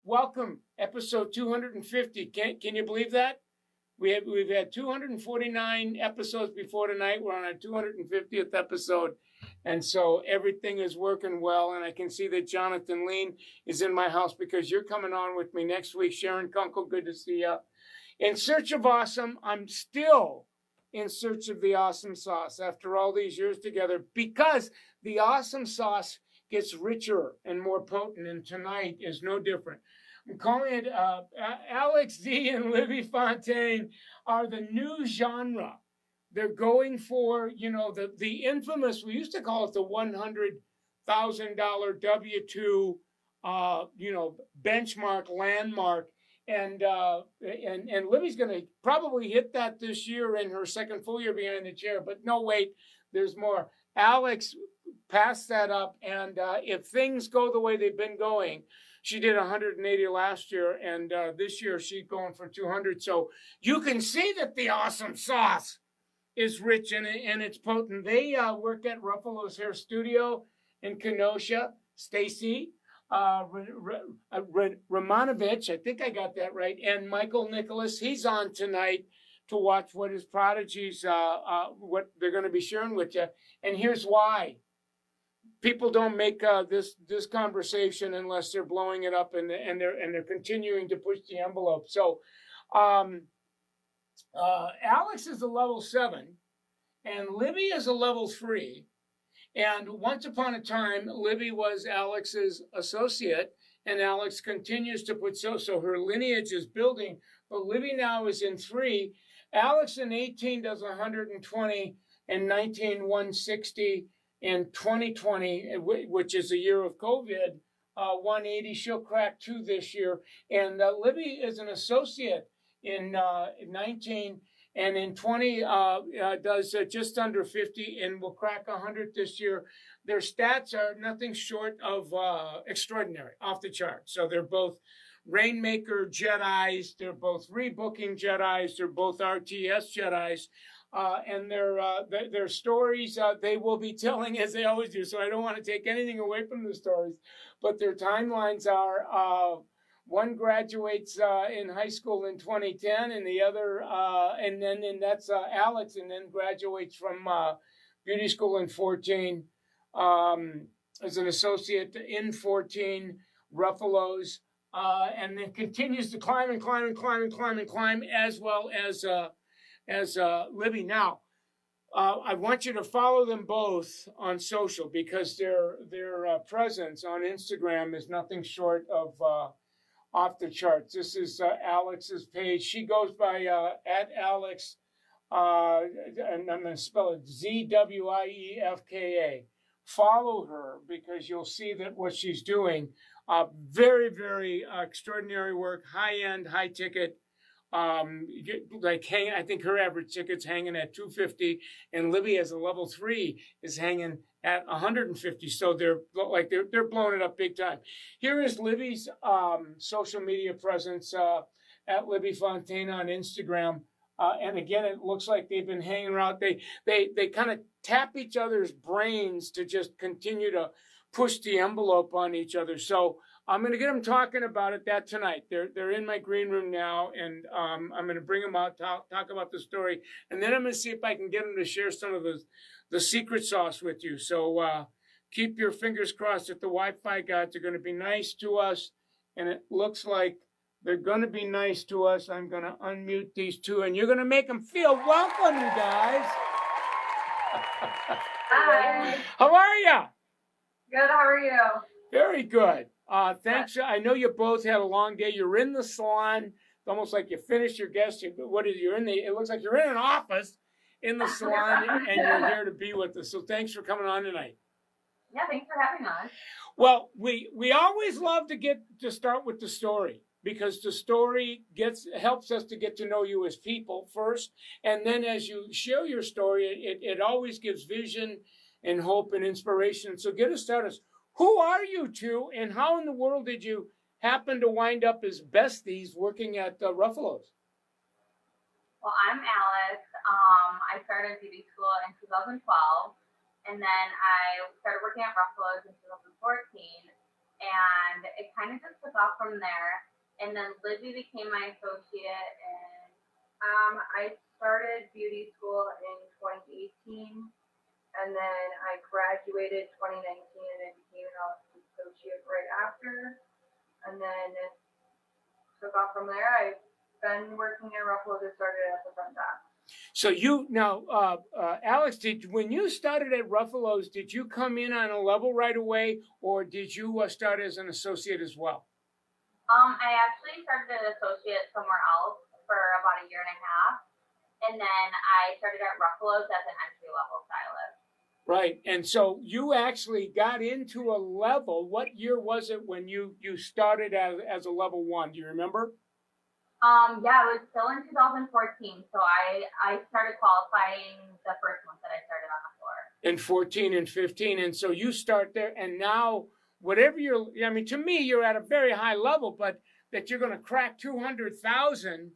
welcome, episode 250. Can you believe that? We've had 249 episodes before tonight. We're on our 250th episode. And so everything is working well. And I can see that Jonathan Lean is in my house because you're coming on with me next week. Sharon Kunkel, good to see you. In search of awesome, I'm still in search of the awesome sauce after all these years together, because the awesome sauce gets richer and more potent, and tonight is no different. I'm calling it Alex Z and Libby Fontaine are the new genre. They're going for, the infamous, we used to call it the $100,000 W-2, benchmark, landmark. And Libby's going to probably hit that this year in her second full year behind the chair. But no, wait, there's more. Alex passed that up. And if things go the way they've been going, she did 180 last year. And this year she's going for 200. So you can see that the awesome sauce is rich and it's potent. They work at Ruffolo's hair studio in Kenosha. Stacy Romanovich, I think I got that right, and Michael Nicholas. He's on tonight to watch what his prodigies, what they're going to be sharing with you. And here's why: people don't make this conversation unless they're blowing it up and they're continuing to push the envelope. So, Alex is a level 7, and Libby is a level 3. And once upon a time, Libby was Alex's associate, and Alex continues to put so her lineage is building, but Libby now is in 3. Alex in 18 does 120, and 19 160, in 2020, which is a year of COVID, 180. She'll crack 2 this year. And Libby is an associate in 19. And in 20, does just under 50 and will crack 100 this year. Their stats are nothing short of extraordinary, off the chart. So they're both Rainmaker Jedis. They're both rebooking Jedis. They're both RTS Jedis. And their stories, they will be telling as they always do. So I don't want to take anything away from the stories. But their timelines are... one graduates in high school in 2010, and the other, and that's Alex, and then graduates from beauty school in 14 as an associate in 14, Ruffalo's, and then continues to climb and climb and climb and climb and climb, as well as Libby. Now, I want you to follow them both on social, because their presence on Instagram is nothing short of off the charts. This is Alex's page. She goes by at Alex, and I'm going to spell it Zwiefka. Follow her, because you'll see that what she's doing, very, very extraordinary work, high-end, high-ticket. I think her average ticket's hanging at $250, and Libby as a level 3 is hanging at $150. So they're blowing it up big time. Here is Libby's social media presence at Libby Fontaine on Instagram. And again, it looks like they've been hanging around. They kind of tap each other's brains to just continue to push the envelope on each other. So I'm going to get them talking about that tonight. They're in my green room now, and I'm going to bring them out, talk about the story, and then I'm going to see if I can get them to share some of the secret sauce with you. So keep your fingers crossed that the Wi-Fi gods are going to be nice to us, and it looks like they're going to be nice to us. I'm going to unmute these two, and you're going to make them feel welcome, you guys. Hi. How are you? Good, how are you? Very good. Thanks. I know you both had a long day. You're in the salon. It's almost like you finished your guest. It looks like you're in an office in the salon, and you're here to be with us. So thanks for coming on tonight. Yeah, thanks for having us. Well, we always love to start with the story, because the story helps us to get to know you as people first. And then as you share your story, it always gives vision and hope and inspiration. So get us started. Who are you two, and how in the world did you happen to wind up as besties working at Ruffalo's? Well, I'm Alex. I started beauty school in 2012, and then I started working at Ruffalo's in 2014. and it kind of just took off from there. And then Libby became my associate, and I started beauty school in 2018, and then I graduated 2019, and I became an associate right after, and then took off from there. I've been working at Ruffolo, just started at the front desk. So you now, Alex, when you started at Ruffalo's, did you come in on a level right away, or did you start as an associate as well? I actually started as an associate somewhere else for about a year and a half, and then I started at Ruffalo's as an entry-level stylist. Right, and so you actually got into a level. What year was it when you started as a level 1? Do you remember? Yeah, it was still in 2014. So I started qualifying the first month that I started on the floor. In 14 and 15, and so you start there, and now whatever I mean, to me, you're at a very high level, but that you're going to crack 200,000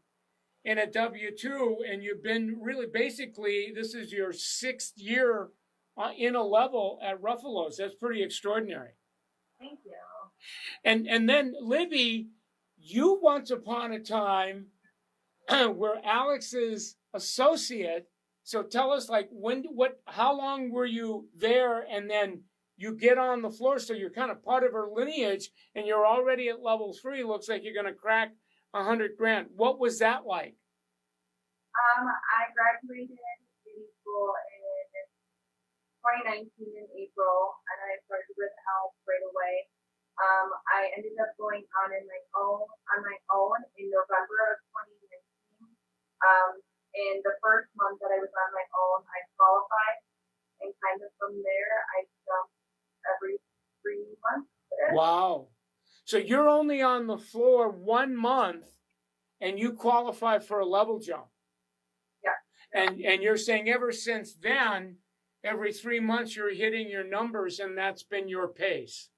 in a W-2, and you've been really basically, this is your 6th year in a level at Ruffalo's. That's pretty extraordinary. Thank you. And then Libby, you once upon a time were Alex's associate. So tell us, like, how long were you there, and then you get on the floor, so you're kind of part of her lineage, and you're already at level 3. Looks like you're going to crack 100 grand. What was that like? I graduated beauty school in 2019 in April, and I started with Alex right away. I ended up going on my own in November of 2019. In the first month that I was on my own, I qualified, and kind of from there, I jumped every 3 months. Wow. So you're only on the floor 1 month, and you qualify for a level jump. Yeah. And you're saying ever since then, every 3 months you're hitting your numbers, and that's been your pace.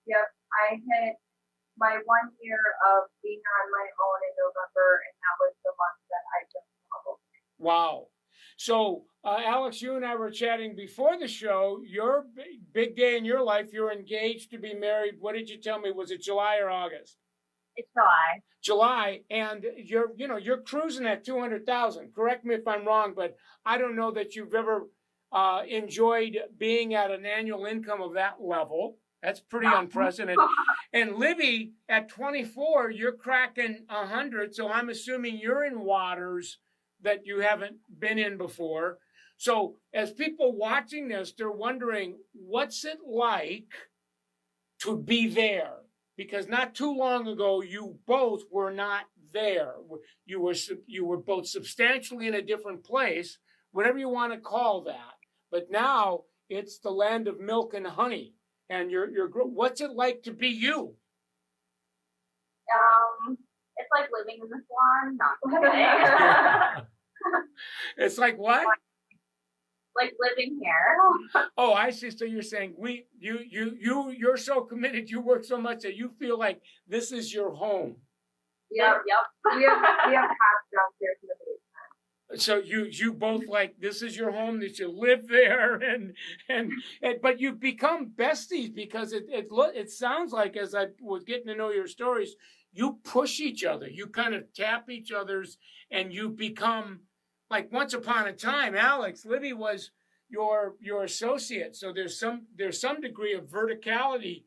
Yep. I hit my 1 year of being on my own in November, and that was the month that I jumped level. Wow. So, Alex, you and I were chatting before the show. Your big day in your life, you're engaged to be married. What did you tell me? Was it July or August? It's July. July, and you're cruising at 200,000. Correct me if I'm wrong, but I don't know that you've ever enjoyed being at an annual income of that level. That's pretty unprecedented. And Libby, at 24, you're cracking 100. So I'm assuming you're in waters that you haven't been in before. So as people watching this, they're wondering, what's it like to be there? Because not too long ago, you both were not there. You were both substantially in a different place, whatever you want to call that. But now it's the land of milk and honey. And what's it like to be you? It's like living in the salon. Not It's like what? Like living here. Oh, I see. So you're saying you're so committed. You work so much that you feel like this is your home. Yep. We have half downstairs in the basement. So you both, like, this is your home, that you live there, and but you've become besties, because it sounds like, as I was getting to know your stories, you push each other, you kind of tap each other's, and you become, like, once upon a time, Alex, Libby was your associate, so there's some degree of verticality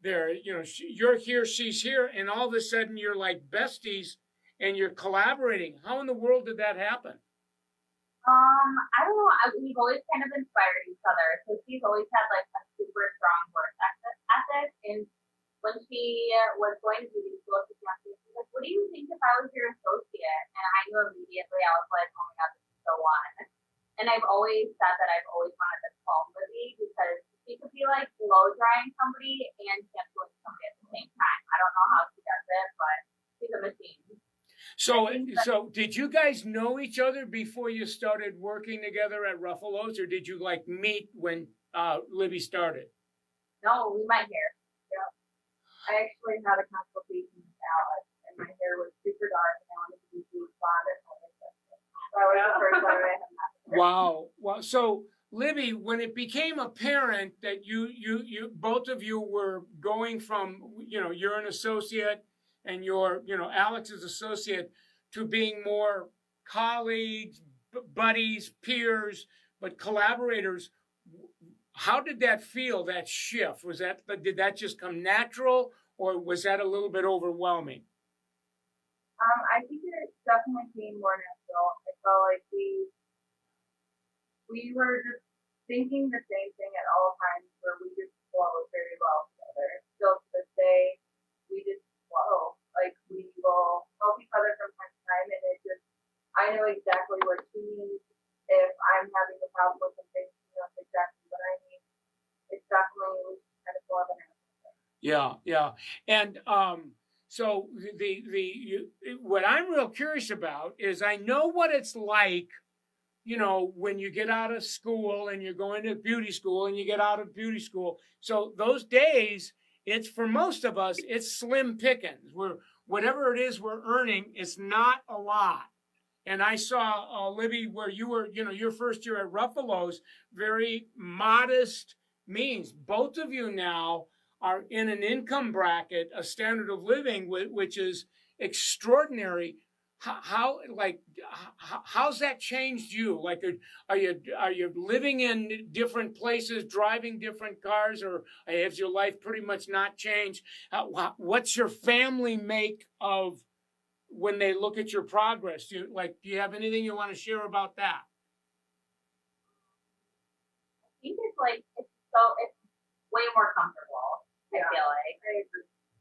there. You're here, she's here, and all of a sudden you're like besties. And you're collaborating. How in the world did that happen? I don't know. We've always kind of inspired each other. So she's always had like a super strong work ethic. And when she was going to beauty school, she asked me, she's like, "What do you think if I was your associate?" And I knew immediately. I was like, "Oh my God, this is the one." And I've always said that I've always wanted to call Libby, because she could be like blow drying somebody and shampooing somebody at the same time. I don't know how she does it, but she's a machine. So did you guys know each other before you started working together at Ruffalo's, or did you like meet when Libby started? No, we met here. Yeah. I actually had a consultation with Alex, and my hair was super dark, and I wanted to be blonde and all this stuff. So that was the first time I had met her. Wow. So Libby, when it became apparent that you both of you were going from, you're an associate and you're, Alex's associate, to being more colleagues, buddies, peers, but collaborators, how did that feel, that shift? Did that just come natural, or was that a little bit overwhelming? I think it definitely came more natural. I felt like we were just thinking the same thing at all times, where we just flowed very well together. Still to this day, we just flow. Like, we will help each other from time to time, and I know exactly what she needs. If I'm having a problem with something, she knows exactly what I need. It's definitely kind of more of an answer. Yeah. And so what I'm real curious about is, I know what it's like, when you get out of school and you're going to beauty school and you get out of beauty school. So those days, it's, for most of us, it's slim pickings. Whatever it is we're earning, it's not a lot. And I saw, Libby, where you were, your first year at Ruffolo's, very modest means. Both of you now are in an income bracket, a standard of living, which is extraordinary. How's that changed you? Like, are you living in different places, driving different cars, or has your life pretty much not changed? What's your family make of when they look at your progress? Do you have anything you want to share about that? I think it's way more comfortable. I feel like,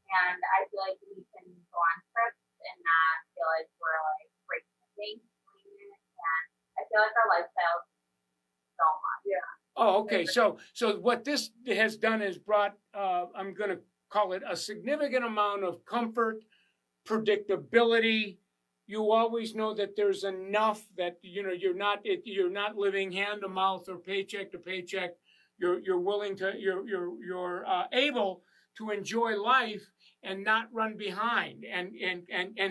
and I feel like we can go on trips and not feel like we're like breaking the bank, and I feel like our lifestyle so much. Yeah. Oh, okay. So what this has done is brought, I'm going to call it, a significant amount of comfort, predictability. You always know that there's enough, that you're not living hand to mouth or paycheck to paycheck. You're willing to, you're able to enjoy life and not run behind. And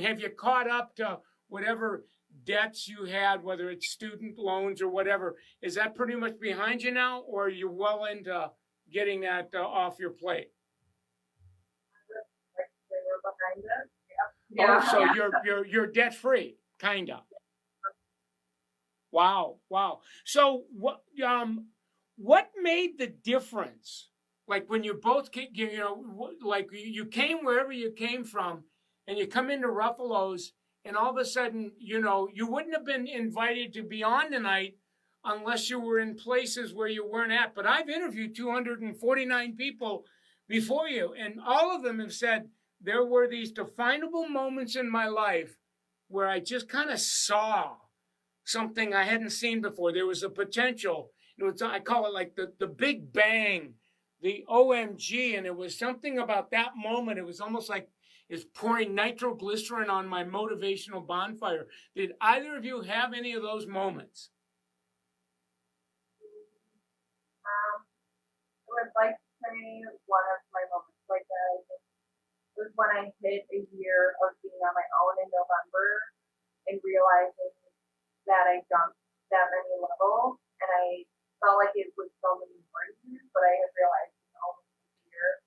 have you caught up to whatever debts you had, whether it's student loans or whatever? Is that pretty much behind you now, or are you well into getting that off your plate? We're behind us. Yeah. Oh, so you're debt free, kind of. Wow. So what made the difference? Like, when you both, like you came wherever you came from, and you come into Ruffolo's, and all of a sudden, you wouldn't have been invited to be on tonight unless you were in places where you weren't at. But I've interviewed 249 people before you, and all of them have said there were these definable moments in my life where I just kind of saw something I hadn't seen before. There was a potential. I call it like the big bang, the OMG, and it was something about that moment. It was almost like it's pouring nitroglycerin on my motivational bonfire. Did either of you have any of those moments? I would like to say one of my moments, was when I hit a year of being on my own in November and realizing that I jumped that many levels, and I felt like it was so many more years, but I had realized in only a year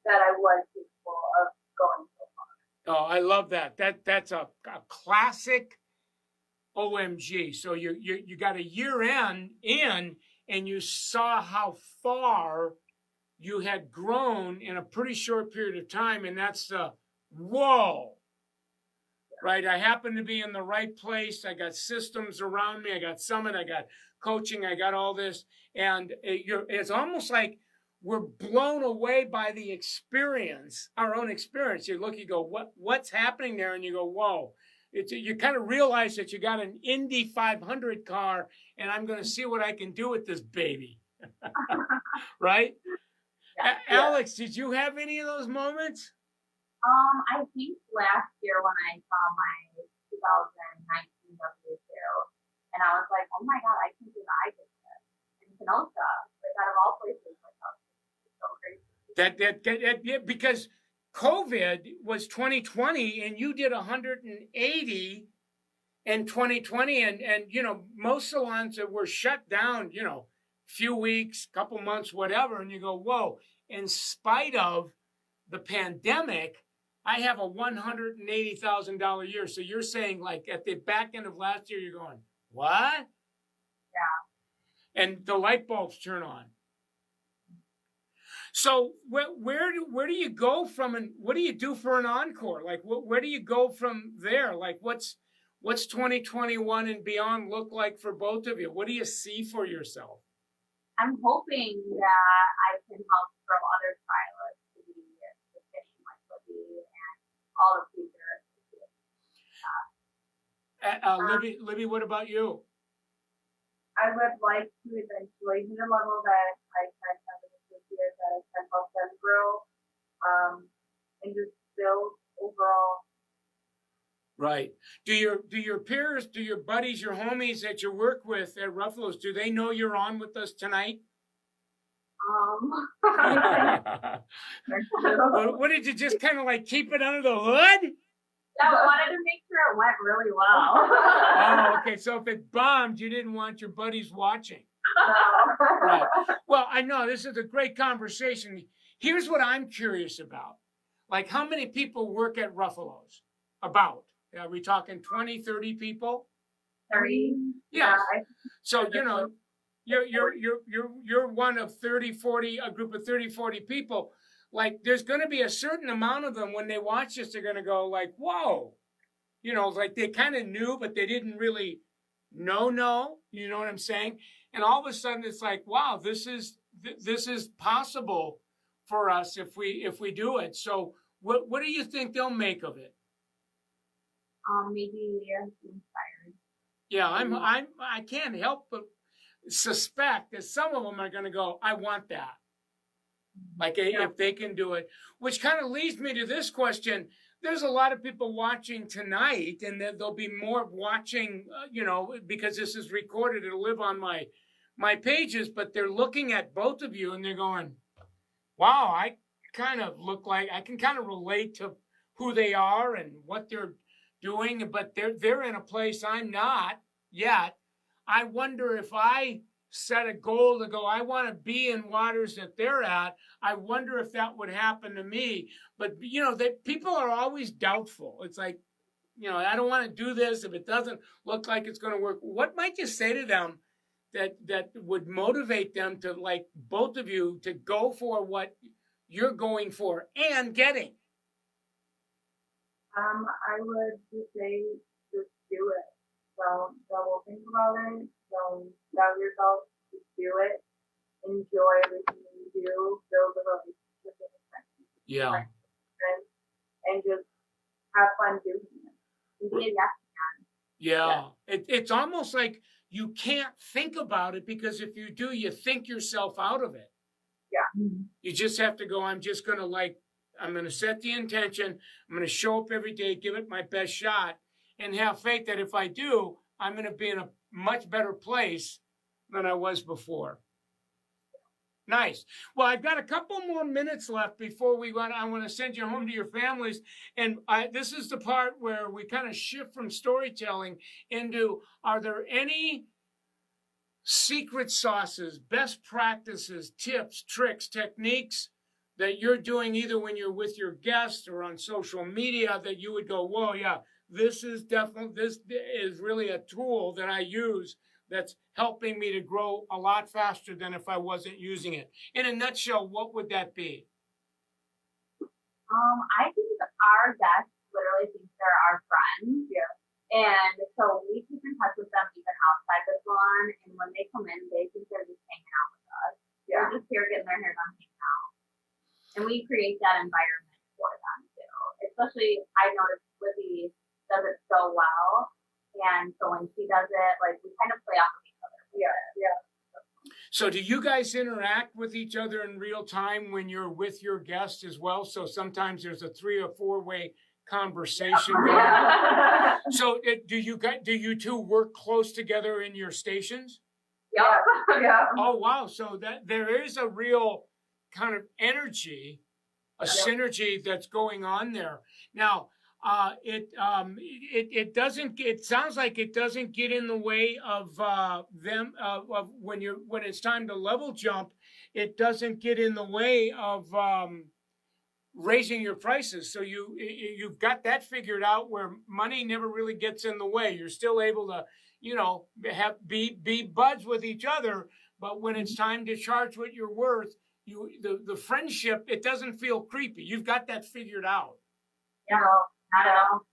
that I was capable of going so far. Oh, I love that. That's a classic OMG. So you got a year in, and you saw how far you had grown in a pretty short period of time, and that's the whoa. Right? I happen to be in the right place. I got systems around me. I got Summit. I got coaching. I got all this. And it's almost like we're blown away by the experience, our own experience. You look, you go, what's happening there? And you go, whoa. You kind of realize that you got an Indy 500 car, and I'm going to see what I can do with this baby. Right? Yeah. Alex, did you have any of those moments? I think last year when I saw my 2019 W2, and I was like, oh my God, I can do the eye business in Kenosha. Like, out of all places, like, so crazy. Yeah, because COVID was 2020, and you did 180 in 2020, and most salons that were shut down, few weeks, couple months, whatever, and you go, whoa, in spite of the pandemic, I have a $180,000 year. So you're saying like at the back end of last year, you're going, what? Yeah. And the light bulbs turn on. So where do you go from, and what do you do for an encore? Like where do you go from there? Like what's 2021 and beyond look like for both of you? What do you see for yourself? I'm hoping that I can help grow other stylists to be efficient like Libby and all the future. Libby, what about you? I would like to eventually hit a level that I can have in this year, that I can help them grow, and just build overall. Right. Do your peers, do your buddies, your homies that you work with at Ruffolo's, do they know you're on with us tonight? What did you just kind of like keep it under the hood? I wanted to make sure it went really well. Oh, okay. So if it bombed, you didn't want your buddies watching. Right. Well, I know this is a great conversation. Here's what I'm curious about. Like, how many people work at Ruffolo's? About? Are we talking 20, 30 people? 30. Yes. So, you know, you're one of 30, 40, a group of 30, 40 people. Like, there's going to be a certain amount of them when they watch this, they're going to go like, whoa. You know, like they kind of knew, but they didn't really know. You know what I'm saying? And all of a sudden it's like, wow, this is possible for us if we do it. So what do you think they'll make of it? Maybe inspired. Yeah, I can't help but suspect that some of them are going to go, I want that. Like if they can do it, which kind of leads me to this question. There's a lot of people watching tonight, and there'll be more watching, you know, because this is recorded. It'll live on my pages, but they're looking at both of you and they're going, wow, I kind of look like I can kind of relate to who they are and what they're doing, but they're in a place I'm not yet. I wonder if I set a goal to go, I want to be in waters that they're at. I wonder if that would happen to me. But, you know, people are always doubtful. It's like, you know, I don't want to do this if it doesn't look like it's going to work. What might you say to them that would motivate them to, like both of you, to go for what you're going for and getting? I would just say, just do it. Don't think about it. Don't doubt yourself. Just do it. Enjoy everything you do. Build a relationship with your friends. Yeah. And just have fun doing it. And be a yes man. Yeah. It's almost like you can't think about it, because if you do, you think yourself out of it. Yeah. You just have to go, I'm going to set the intention. I'm going to show up every day, give it my best shot, and have faith that if I do, I'm going to be in a much better place than I was before. Nice. Well, I've got a couple more minutes left before I want to send you home to your families. And this is the part where we kind of shift from storytelling into, are there any secret sauces, best practices, tips, tricks, techniques that you're doing either when you're with your guests or on social media that you would go, whoa, yeah, this is really a tool that I use that's helping me to grow a lot faster than if I wasn't using it. In a nutshell, what would that be? I think our guests literally think they're our friends. Yeah. And so we keep in touch with them even outside the salon. And when they come in, they think they're just hanging out with us. Yeah. They're just here getting their hair done, hanging out. And we create that environment for them too. Especially, I noticed Libby does it so well. And so when she does it, like, we kind of play off of each other. Yeah. So do you guys interact with each other in real time when you're with your guests as well? So sometimes there's a 3 or 4 way conversation going on. So do you two work close together in your stations? Yeah. Oh, wow. So that there is a real kind of energy, a synergy that's going on there. Now, it doesn't. It sounds like it doesn't get in the way of them of when it's time to level jump. It doesn't get in the way of raising your prices. So you've got that figured out where money never really gets in the way. You're still able to, be buds with each other. But when it's time to charge what you're worth, the friendship, it doesn't feel creepy. You've got that figured out. Yeah, not at all.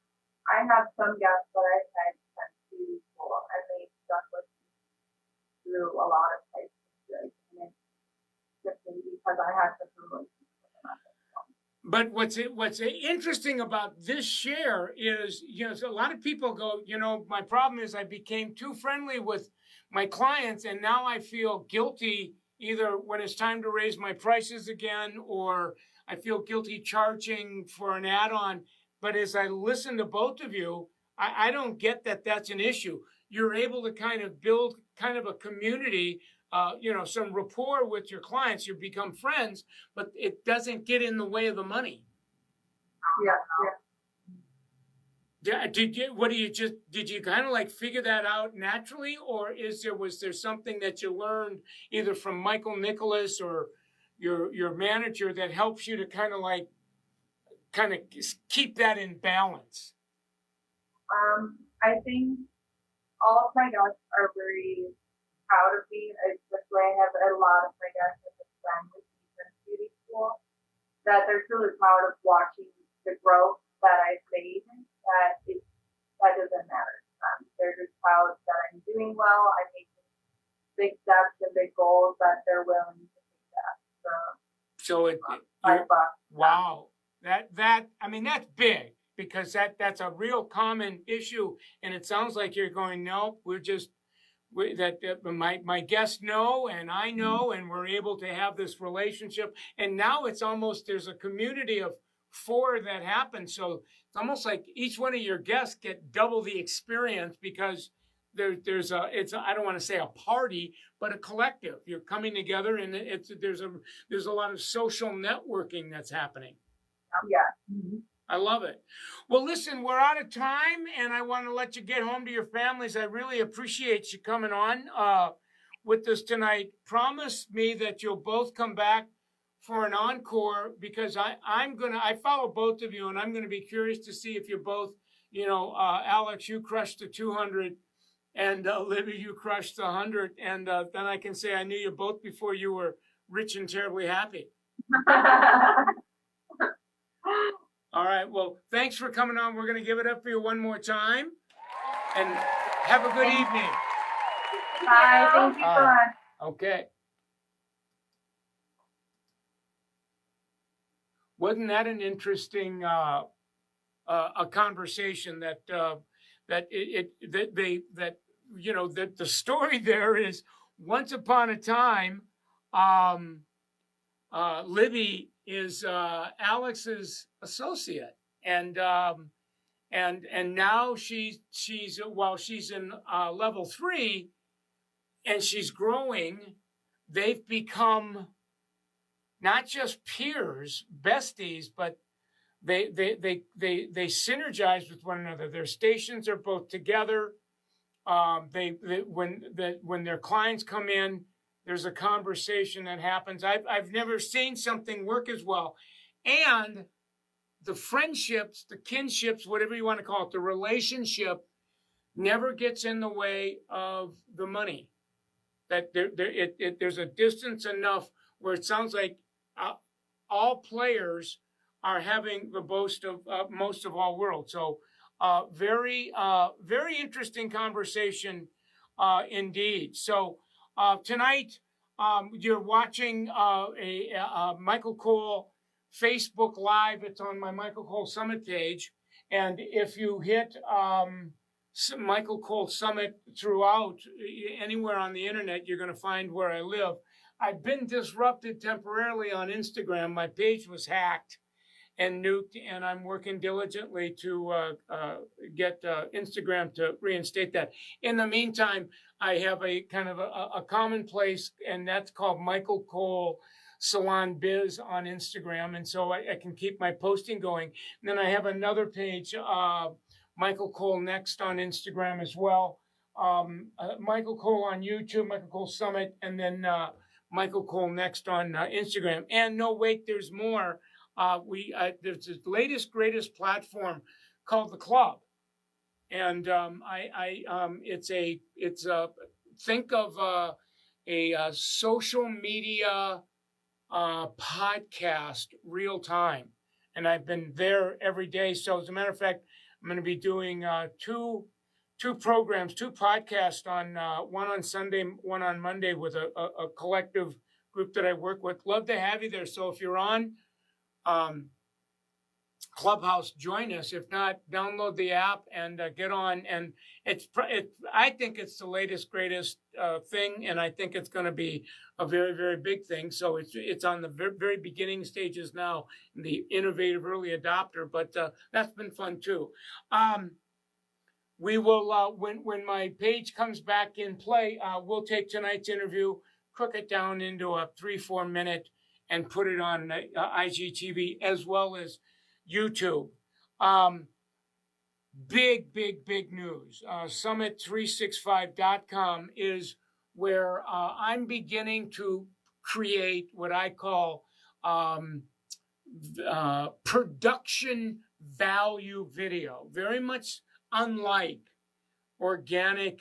I have some guests that I've had sent to school, and they've stuck with me through a lot of places. And it's just because I had such a relationship with them at this point. But what's interesting about this share is, a lot of people go, my problem is I became too friendly with my clients, and now I feel guilty either when it's time to raise my prices again, or I feel guilty charging for an add-on. But as I listen to both of you, I don't get that that's an issue. You're able to kind of build kind of a community, some rapport with your clients. You become friends, but it doesn't get in the way of the money. Yeah. Did you kind of like figure that out naturally, or was there something that you learned either from Michael Nicholas or your manager that helps you to kind of keep that in balance? I think all of my guests are very proud of me, especially I have a lot of my guests that have been with me since beauty school, that they're truly proud of watching the growth that I've made, that doesn't matter to them. They're just proud that I'm doing well, I'm making big steps and big goals that they're willing to take that. Wow. That's big, because that's a real common issue, and it sounds like you're going, no, my guests know and I know, and we're able to have this relationship, and now it's almost, there's a community of 4 that happens, so it's almost like each one of your guests get double the experience, because there's I don't want to say a party, but a collective. You're coming together, and there's a lot of social networking that's happening. Yeah. Mm-hmm. I love it. Well, listen, we're out of time, and I want to let you get home to your families. I really appreciate you coming on with us tonight. Promise me that you'll both come back for an encore, because I follow both of you, and I'm going to be curious to see if you're both, Alex, you crushed the 200, and Libby, you crushed the 100, and then I can say I knew you both before you were rich and terribly happy. All right. Well, thanks for coming on. We're going to give it up for you one more time, and have a good evening. Bye. Thank you so much. Okay. Wasn't that an interesting a conversation that the story there is, once upon a time, Libby is Alex's associate, and now she's in level 3, and she's growing. They've become not just peers, besties, but they synergize with one another. Their stations are both together. When their clients come in, there's a conversation that happens. I've never seen something work as well. And the friendships, the kinships, whatever you want to call it, the relationship never gets in the way of the money. That there's a distance enough where it sounds like all players are having the most of all worlds. So very interesting conversation indeed. So tonight you're watching a Michael Cole Facebook Live. It's on my Michael Cole Summit page. And if you hit Michael Cole Summit throughout anywhere on the internet, you're going to find where I live. I've been disrupted temporarily on Instagram. My page was hacked and nuked, and I'm working diligently to get Instagram to reinstate that. In the meantime, I have a kind of a common place, and that's called Michael Cole Salon Biz on Instagram, and so I can keep my posting going. And then I have another page, Michael Cole Next on Instagram as well. Michael Cole on YouTube, Michael Cole Summit, and then Michael Cole Next on Instagram. And no, wait, there's more. There's the latest, greatest platform called the Club, and think of a social media podcast real time, and I've been there every day. So as a matter of fact, I'm going to be doing two programs, two podcasts on one on Sunday, one on Monday with a collective group that I work with. Love to have you there. So if you're on Clubhouse, join us. If not, download the app and get on. And I think it's the latest, greatest thing, and I think it's going to be a very, very big thing. So it's on the very, very beginning stages now, the innovative early adopter. But that's been fun too. We will when my page comes back in play, we'll take tonight's interview, cook it down into a 3-4 minute, and put it on IGTV as well as YouTube. Big news. Summit365.com is where I'm beginning to create what I call production value video. Very much unlike organic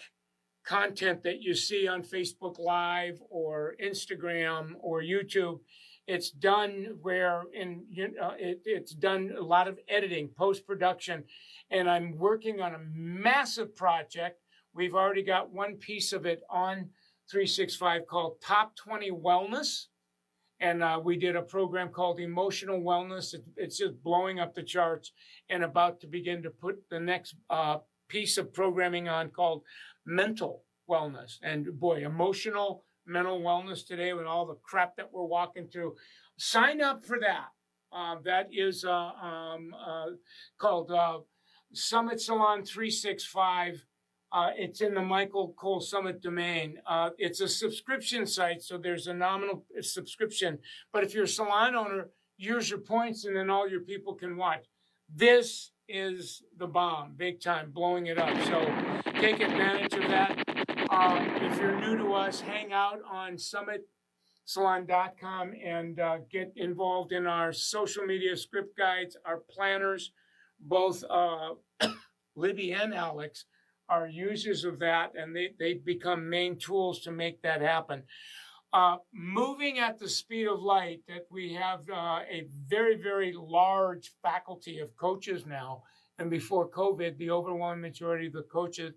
content that you see on Facebook Live or Instagram or YouTube. It's done it's done a lot of editing, post-production, and I'm working on a massive project. We've already got one piece of it on 365 called Top 20 Wellness, and we did a program called Emotional Wellness. It's just blowing up the charts, and about to begin to put the next piece of programming on called Mental Wellness. And boy, emotional, mental wellness today with all the crap that we're walking through. Sign up for that. That is called Summit Salon 365. It's in the Michael Cole Summit domain. It's a subscription site, so there's a nominal subscription. But if you're a salon owner, use your points, and then all your people can watch. This is the bomb, big time, blowing it up. So take advantage of that. If you're new to us, hang out on summitsalon.com and get involved in our social media script guides, our planners. Both Libby and Alex are users of that, and they've become main tools to make that happen. Moving at the speed of light, that we have a very, very large faculty of coaches now. And before COVID, the overwhelming majority of the coaches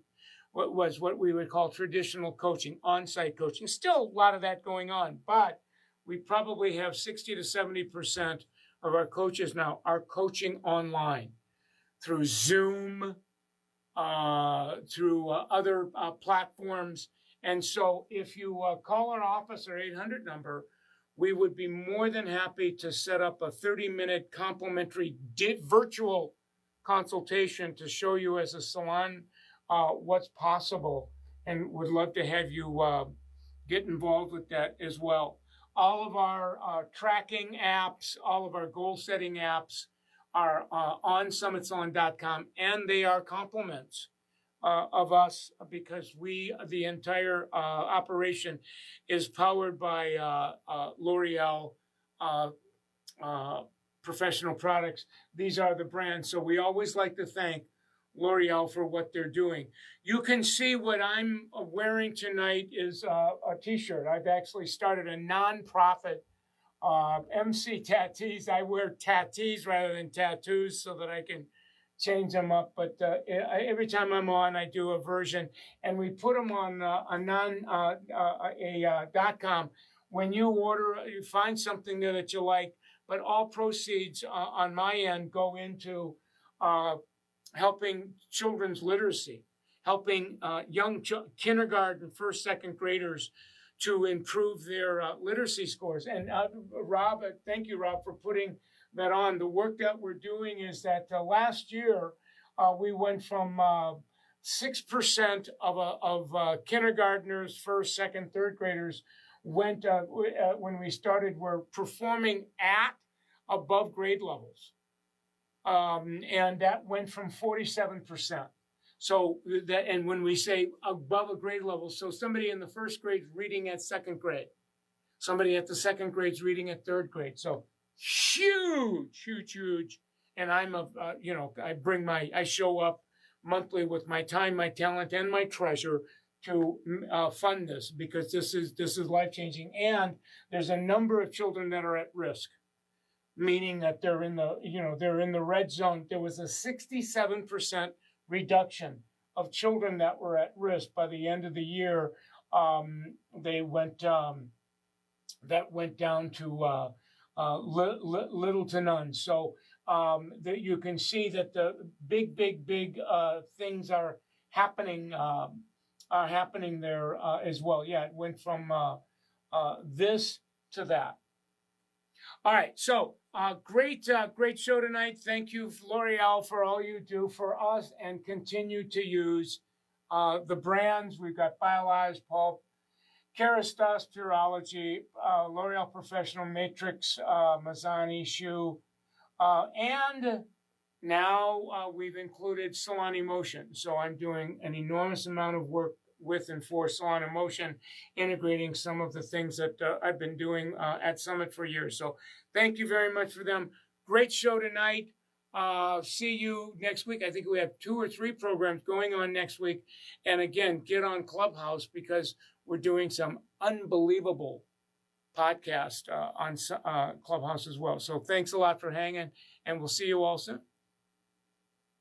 was what we would call traditional coaching, on-site coaching. Still a lot of that going on, but we probably have 60 to 70% of our coaches now are coaching online through Zoom, through other platforms. And so if you call our office, our 800 number, we would be more than happy to set up a 30-minute complimentary virtual consultation to show you as a salon what's possible, and would love to have you get involved with that as well. All of our tracking apps, all of our goal-setting apps are on summitsalon.com, and they are complements of us, because the entire operation is powered by L'Oreal Professional Products. These are the brands. So we always like to thank L'Oreal for what they're doing. You can see what I'm wearing tonight is a t-shirt. I've actually started a nonprofit, MC Tattoos. I wear tattoos rather than tattoos so that I can change them up. But every time I'm on, I do a version, and we put them on .com. When you order, you find something there that you like, but all proceeds on my end go into helping children's literacy, helping young kindergarten, first, second graders to improve their literacy scores. And Rob, thank you, Rob, for putting that on. The work that we're doing is that last year we went from 6% of kindergartners, first, second, third graders when we started, were performing at above grade levels. And that went from 47%. So that, and when we say above a grade level, so somebody in the first grade reading at second grade, somebody at the second grade's reading at third grade. So huge, huge, huge. And I'm I show up monthly with my time, my talent, and my treasure to fund this, because this is life changing. And there's a number of children that are at risk, meaning that they're in the red zone. There was a 67% reduction of children that were at risk by the end of the year. That went down to little to none. So that you can see that the big things are happening there as well. Yeah, it went from this to that. All right, so great show tonight. Thank you, L'Oreal, for all you do for us and continue to use the brands. We've got Biolives, Pulp, Kerastase Purology, L'Oreal Professional, Matrix, Mazzani, Shoe, and now we've included Salon Emotion. So I'm doing an enormous amount of work with and for Salon Emotion, integrating some of the things that I've been doing at Summit for years. So thank you very much for them. Great show tonight. See you next week. I think we have 2 or 3 programs going on next week. And again, get on Clubhouse, because we're doing some unbelievable podcast on Clubhouse as well. So thanks a lot for hanging, and we'll see you all soon.